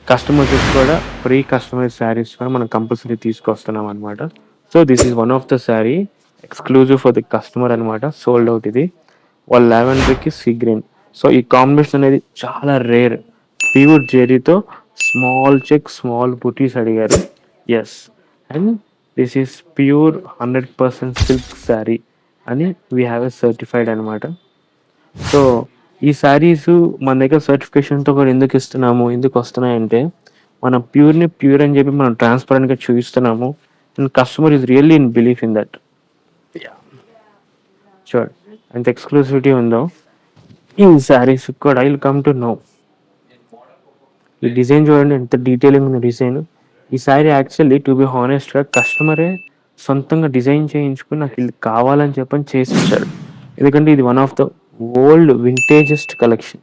కస్టమర్స్‌కి కూడా pre customized saris కూడా మనం కంపల్సరీ తీసుకొస్తున్నాం అనమాట. So, this is one of the sari exclusive for the customer అనమాట. సోల్డ్ ఔట్ ఇది. వాళ్ళు లావెండర్‌కి సీ గ్రీన్. సో, ఈ కాంబినేషన్ అనేది చాలా రేర్. ప్యూర్ జెరీతో స్మాల్ చెక్, స్మాల్ బుటీస్ అడిగారు. Yes. And this is pure 100% silk sari అని వి హావ్ ఎ సర్టిఫైడ్ అనమాట. సో, ఈ శారీస్ మన దగ్గర సర్టిఫికేషన్‌తో కూడా ఎందుకు ఇస్తున్నాము? ఎందుకు వస్తున్నాయంటే, మనం ప్యూర్‌ని ప్యూర్ అని చెప్పి మనం ట్రాన్స్‌పరెంట్‌గా చూపిస్తున్నాము. And customer is really in believe in that. Yeah! Sure. ఎంత ఎక్స్‌క్లూసివిటీ ఉందో, ఈ శారీస్ కూడా I will come to know. ఈ డిజైన్ చూడండి ఎంత డీటెయిలింగ్ ఉన్న డిజైన్. ఈ శారీ యాక్చువల్లీ టు బి హానెస్ట్‌గా కస్టమరే సొంతంగా డిజైన్ చేయించుకొని నాకు ఇది కావాలని చెప్పని చేసిచ్చారు. ఎందుకంటే ఇది one of the old vintagest collection.